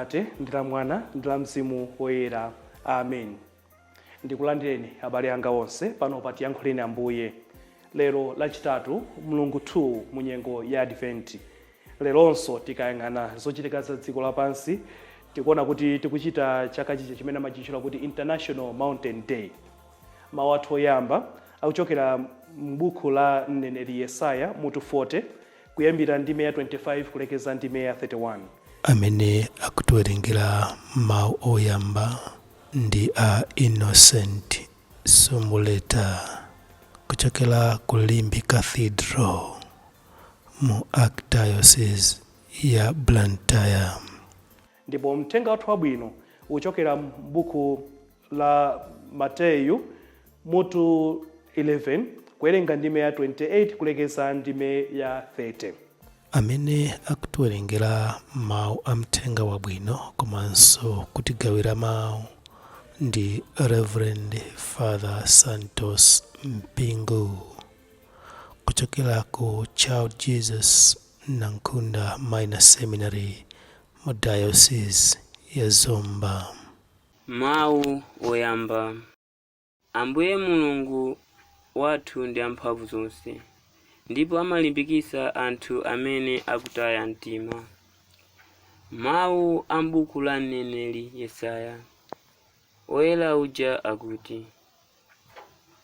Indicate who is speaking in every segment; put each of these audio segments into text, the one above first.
Speaker 1: Atate ndi la Mwana ndi la Mzimu Woyera. Amen. Ndikulandireni abale anga onse pano pa Tiyankhuleni Ambuye. Lero lachitatu Mulungu 2 mu nyengo ya Advent. Leronso tikayang'ana zochitika za dziko lapansi tikuona kuti tikuchita chaka chiche chimene amachitchula kuti International Mountain Day. Mawu athu oyamba akuchokera m'buku la mneneri Yesaya mutu 40 kuyambira ndime ya 25 kulekeza ndime ya 31.
Speaker 2: Amene akutiwerengera mawu oyamba ndi a Innocent Sumuleta kuchokera ku Limbi Cathedral mu Archdiocese ya Blantyre.
Speaker 1: Ndipo mthenga wathu wabwino uchokera m'buku la Mateyu mutu 11 kuwerenga ndime ya 28 kulekeza ndime ya 30.
Speaker 2: Amene akutiwerengera mawu a mthenga wabwino komanso kutigawira mawu ndi Reverend Father Santos Mpingu kuchokera ku Child Jesus Nankunda Minor Seminary mu Diocese ya Zomba.
Speaker 3: Mawu oyamba. Ambuye Mulungu wathu ndi amphamvu zonse, ndipo amalimbikitsa anthu amene akutaya mtima. Mawu a m'buku la mneneri Yesaya. Oyera uja akuti,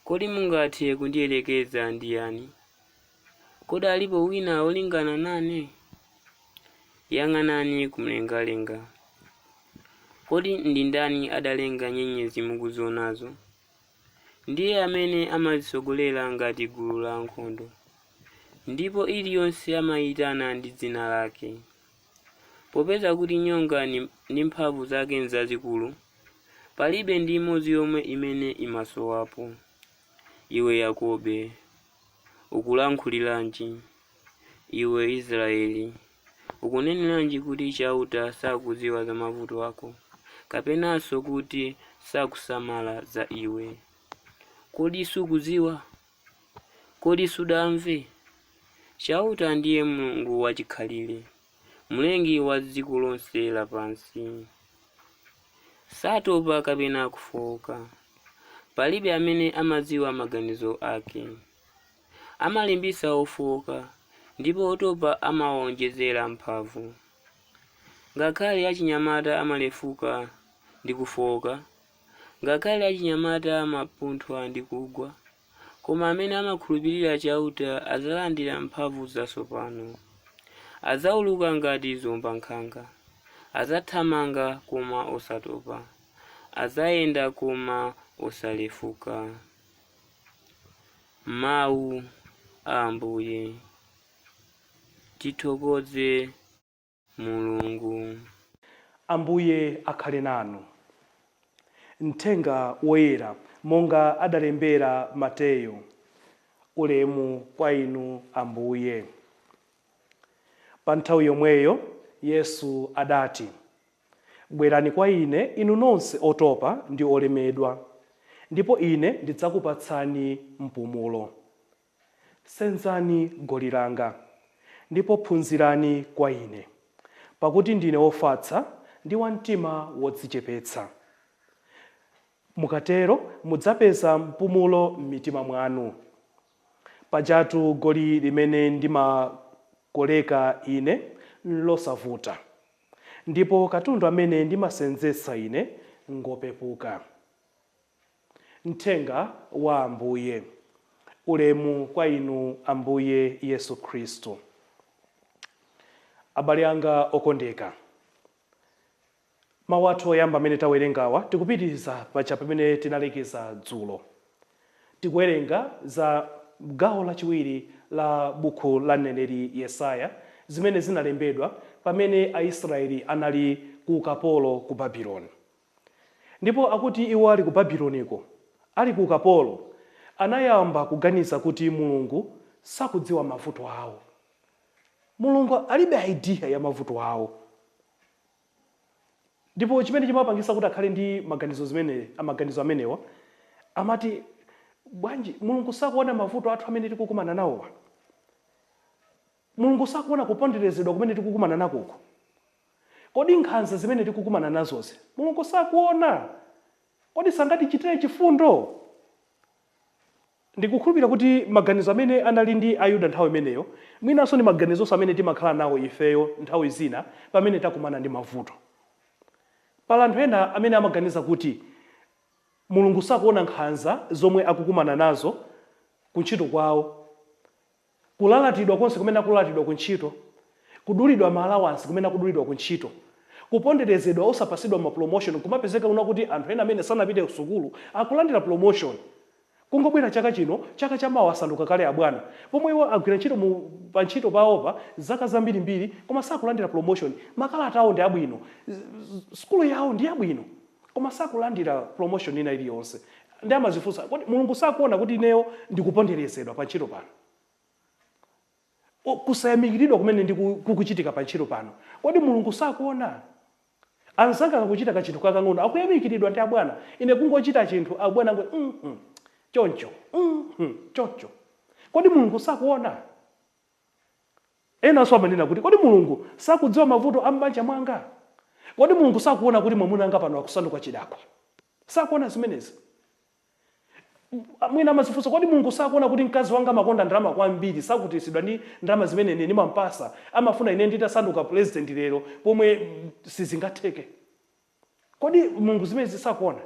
Speaker 3: kodi mungathe kundiyelekeza ndi yani? Kodi alipo wina olingana nane? Yang'anani kumlengalenga. Kodi ndi ndani adalenga nyenyezi mukuzionazo? Ndiye amene amazisogolera ngati gulu la nkhondo, ndipo iliyonse amayitana ndi dzina lake. Popeza kuti nyonga ndi mphamvu zake nzazikulu, palibe ndi imodzi yomwe imene imasowapo. Iwe Yakobe, ukulankhuliranji? Iwe Israeli, ukuneneranji kuti chauta sakudziwa za mavuto ako, kapenanso kuti sakusamala za iwe? Kodi sukudziwa? Kodi sudamve? Chauta ndiye Mulungu wachikhalire, mlengi wa dziko lonse lapansi. Satopa kapena kufoka, palibe amene amadziwa maganizo ake. Amalimbitsa ofoka, ndipo otopa amawonjezera mphamvu. Ngakhale achinyamata amalefuka ndi kufoka, ngakhale achinyamata amapunthwa ndi kugwa, koma amene amakhulupirira chauta adzalandira mphamvu zatsopano. Adzawuluka ngati zombankhanga, adzathamanga koma osatopa, adzayenda koma osalefuka. Mawu a Ambuye. Tithokoze Mulungu.
Speaker 1: Ambuye akhale nanu. Mthenga woyera monga adalembera Mateyu. Ulemu kwa inu Ambuye. Pa nthawi yomweyo Yesu adati, bwerani kwa ine inu nonse otopa ndi olemedwa, ndipo ine ndidzakupatsani mpumulo. Senzani goli langa ndipo phunzirani kwa ine, pakuti ndine wofatsa ndi wamtima wodzichepetsa. Mukatero mudzapeza mpumulo m'mitima mwanu. Pajatu goli limene ndimakoleka ine losavuta, ndipo katundu amene ndimasenzetsa ine ngopepuka. Mthenga wa Ambuye. Ulemu kwa inu Ambuye Yesu Khristu. Abale anga okondeka, mawu athu oyamba amene tawerengawa tikupitiriza pacha pamene tinalekeza dzulo. Tikuwerenga za gawo lachiwiri la buku la mneneri Yesaya zimene zinalembedwa pamene Aisraeli anali ku ukapolo ku Babuloni. Ndipo akuti iwo ali ku Babuloniko, ali ku ukapolo, anayamba kuganiza kuti Mulungu sakudziwa mavuto awo. Mulungu alibe idea ya mavuto awo. Ndipo chimene chimapangisa kuti akhale ndi maganizo amenewa, amati bwanji Mulungu sakuona mavuto athu amene tikukumana nawo. Mulungu sakuona kuponderezedwa kumene tikukumana nakoko. kodi nkhanza zimene tikukumana nazozi Mulungu sakuona? Kodi sangatichitire chifundo? Ndikukhulupirira kuti maganizo amene anali ndi Ayuda nthawi imeneyo mwinanso ndi maganizo amene timakhala nawo ifeyo nthawi zina pamene takumana ndi mavuto. Pala anthu ena amene amaganiza kuti Mulungu sakuona nkhanza zomwe akukumana nazo kuntchito kwawo, kulalatidwa konse kumene akulalatidwa kuntchito, kudulidwa ma-allowance kumene akudulidwa kuntchito, kuponderezedwa osapasidwa ma promotion, kumapezeka una kuti anthu ena amene sanapite ku sukulu akulandira promotion. Kungobwera chaka chino, chaka chamawa asanduka kale abwana. Pomwe iwo agwira ntchito pa ntchito pawopa zaka zambirimbiri koma sakulandira promotion. Makalata awo ndi abwino, sukulu yawo ndi abwino koma sakulandira promotion ina iliyonse. Ndi amazifunsa, kodi Mulungu sakuona kuti ineyo ndikuponderezedwa pa ntchito pano? Kusayamikiridwa kumene ndikuchitika pa ntchito pano, kodi Mulungu sakuona? Anzanga akuchita kachinthu kakang'ono akuyamikiridwa ndi abwana, ine kungochita chinthu abwana ngwe choncho choncho. Kodi Mulungu sakuona? Ena so amanena kuti kodi Mulungu sakudziwa mavuto a m'banja mwanga? Kodi Mulungu sakuona kuti mwamuna anga pano akusanduka chidakwa? Sakuona zimenezi? Mwina amazifunsa, kodi Mulungu sakuona kuti mkazi wanga makonda ndalama kwambiri, sakutisidwa ndi ndalama zimene ine ndimampasa, amafuna ine nditasanduka president lero pomwe sizingatheke? Kodi Mulungu zimenezi sakuona?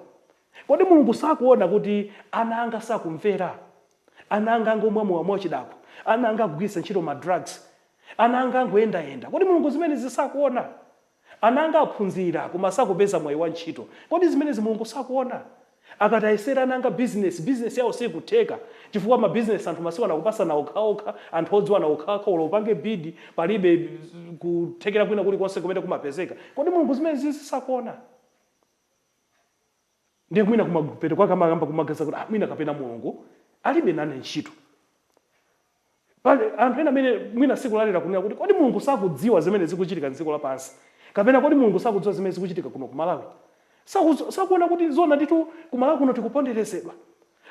Speaker 1: Kodi Mulungu sakuona kuti ana anga sakumvera, ana anga angomwa mowa chidakwa, ana anga akugwisa ntchito ma drugs, ana anga angoyenda? Kodi Mulungu zimenezi sakuona? Ana anga aphunzira koma sakupeza mwayi wa ntchito, kodi zimenezi Mulungu sakuona? Akatayesera ana anga business yawo sikutheka chifukwa ma business anthu masiku anakupasana okhaokha, anthu odziwana okhaokha, ulo upange bid palibe kuthekera kwina kuli konse kumene kumapezeka. Kodi Mulungu zimenezi sakuona? Ndiye mwina kumapeto kwa kama kumagaza kuti mwina kapena Mulungu alibe nane ntchito. Pale anthu ena amene mwina siku lalira kunena kuti kodi Mulungu sakudziwa zimene zikuchitika m'dziko lapansi, kapena kodi Mulungu sakudziwa zimene zikuchitika kuno ku Malawi? Sakuona kuti zona nditu ku Malawi kuno tikuponderezedwa,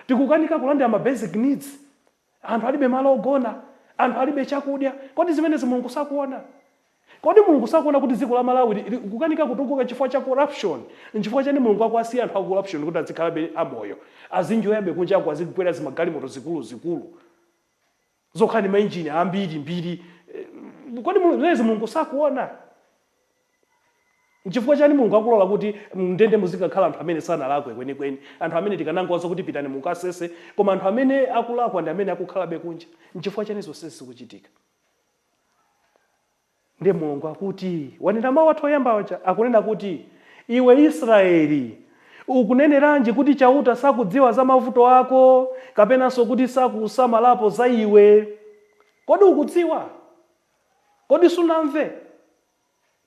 Speaker 1: tikukanika kulandira ma basic needs, anthu alibe malo ogona, anthu alibe chakudya. Kodi zimenezi Mulungu sakuona? Kodi Mulungu sakuona kuti dziko la Malawi kukanika kutukuka chifukwa cha corruption? Nchifukwa chani Mulungu akwasiya anthu a corruption kuti azikhalabe amoyo, azinjoyabe kunja ako azikukwera zimagalimoto zikulu zokhani mainjini ambiri. Kodi Mulungu sakuona? Nchifukwa chani Mulungu akulola kuti mndende muzikakhala anthu amene sanalakwe kwenikweni, anthu amene tikanangoza kuti pitani mukasese, koma anthu amene akulakwa ndi amene akukhalabe kunja? Nchifukwa chani zonse zikuchitika? Ndiye Mulungu akuti, wanena mawu athu oyamba aja akunena kuti, iwe Israeli ukuneneranji kuti chauta sakudziwa za mavuto ako, kapenanso kuti sakusamalapo za iwe? Kodi ukudziwa? Kodi sunamve?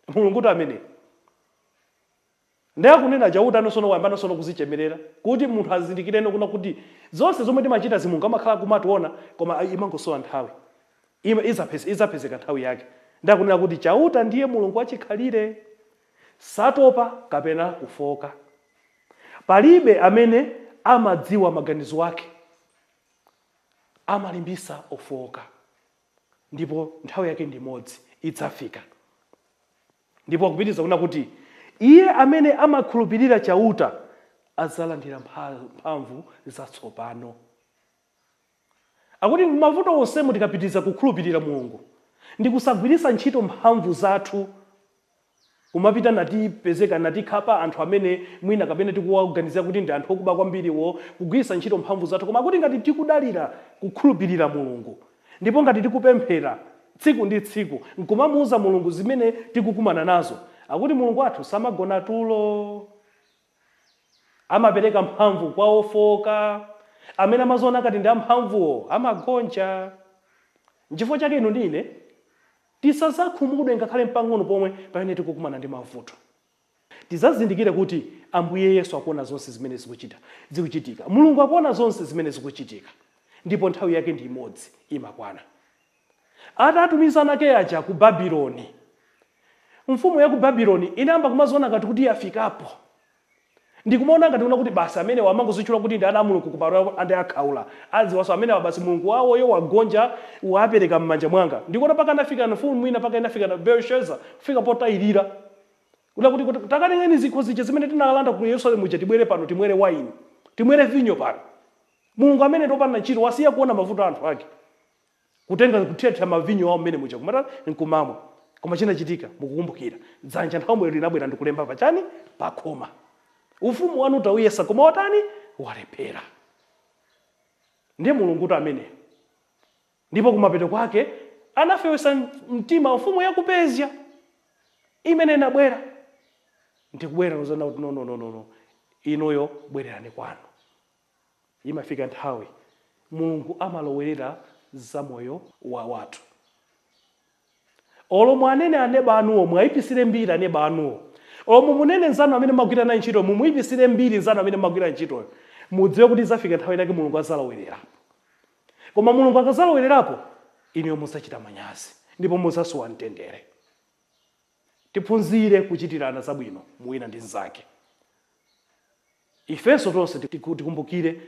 Speaker 1: Mulungu kuti amene ndiye akunena chauta nosono wayamba nosono kuzichemerera kuti munthu azindikireno kuna kuti zonse zomwe timachita Mulungu amakhala kumationa koma imangosowa nthawi, izapezeka nthawi yake. Ndiye akunena kuti chauta ndiye Mulungu wachikhalire, satopa kapena kufoka. Palibe amene amadziwa maganizo ake, amalimbisa ofoka, ndipo nthawi yake ndi imodzi idzafika. Ndipo akupitiriza kuna kuti iye amene amakhulupirira chauta adzalandira mphamvu zatsopano. Akuti mavuto onse tikapitiriza kukhulupirira Mulungu ndi kusagwiritsa ntchito mphamvu zathu, kumapita natipezeka natikhapa anthu amene mwina kapena tikuwaganizira kuti ndi anthu okuba kwambiriwo, kugwiritsa ntchito mphamvu zathu. Koma kuti ngati tikudalira kukhulupirira Mulungu ndipo ngati tikupemphera tsiku ndi tsiku nkumamuuza Mulungu zimene tikukumana nazo, akuti Mulungu wathu samagona tulo, amapereka mphamvu kwa ofoka, amene amaziona ngati ndi amphamvuwo amagonja. N'chifukwa chake inu ndine tisazakhumudwe ngakhale mpang'ono pomwe pamene tikukumana ndi mavuto. Tizazindikire kuti Ambuye Yesu akuona zonse zimene zikuchitika, Mulungu akuona zonse zimene zikuchitika, ndipo nthawi yake ndi imodzi imakwana. Atatumiza anake aja ku Babuloni, mfumu ya ku Babuloni inayamba kumaziona ngati kuti yafikapo, ndikumaona ngati kuna kuti basi amene wamangozichula kuti ndi ana a Mulungu kupatula ande akhaula, adziwanso amene basi Mulungu wawoyo wagonja wapereka m'manja mwanga. Ndikuona paka anafika mfumu mwina paka inafika na Belshazzar kufika potayirira, kuti takanengeni zikho zija zimene tinalanda ku Yerusalemu ja tibwere pano timwere wine, timwere vinyo pano. Mulungu amene topanda ntchito wasiya kuona mavuto anthu ake, kutenga kuthetha mavinyo awo mmene muja kumata nkumamwa. Koma chinachitika mukukumbukira dzanja nthawi linabwera ndikulemba pachani pakhoma. Ufumu wanu tauyesa koma watani walephera. Ndiye Mulungu amene. Ndipo kumapeto kwake anafewesa mtima ufumu ya ku Persia imene inabwera. Ndikubwera uzana kuti no. Inoyo bwererani kwanu. Imafika nthawi Mulungu amalowerera za moyo wa watu. Olo mwanene aneba anuwo mwayipisire mbiri aneba anuwo. Olo munene nzanu amene magwira nayo ntchito mumuyipisire mbiri nzanu amene magwira ntchito. Mudziwe kuti zafika nthawi yake Mulungu azalowererapo. Koma Mulungu akazalowererapo iniyo musachita manyazi ndipo muzasowa mtendere. Tiphunzire kuchitirana zabwino muwina ndi nzake. Ifenso tonse tikumbukire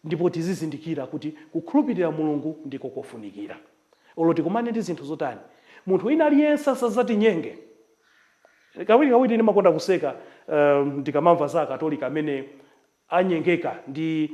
Speaker 1: ndipo tizizindikira kuti kukhulupirira Mulungu ndiko kofunikira. Olo tikumane ndi zinthu zotani. Munthu wina aliyense sazatinyenge. Kawiri ndimakonda kuseka ndikamamva za Akatolika amene anyengeka ndi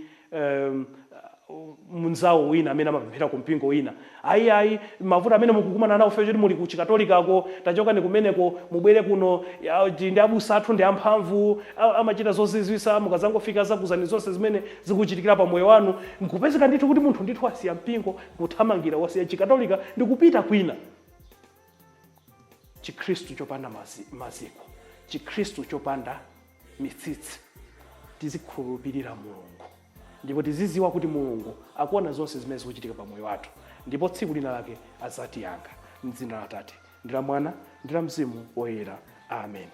Speaker 1: munzawo wina amene amapemphera ku mpingo wina. Ayi mavuto amene mukukumana nawo fecho muli ku Chikatolikako tachoka ni kumeneko mubwere kuno ndi abusa athu ndi amphamvu amachita zozizwisa mukazangofika zakuzani zonse zimene zikuchitikira pa moyo wanu nkupezeka ndithu kuti munthu ndithu asiya mpingo kuthamangira wasiya Chikatolika ndi kupita kwina. Chikristu chopanda maziko, Chikristu chopanda mitsitsi. Tizikhulupirira Mulungu ndipo tiziziwa kuti Mulungu akuona zonse zimene zikuchitika pa moyo wathu ndipo tsiku lina lake azatiyankha. M'dzina la Atate ndi la Mwana ndi la Mzimu Woyera. Amen.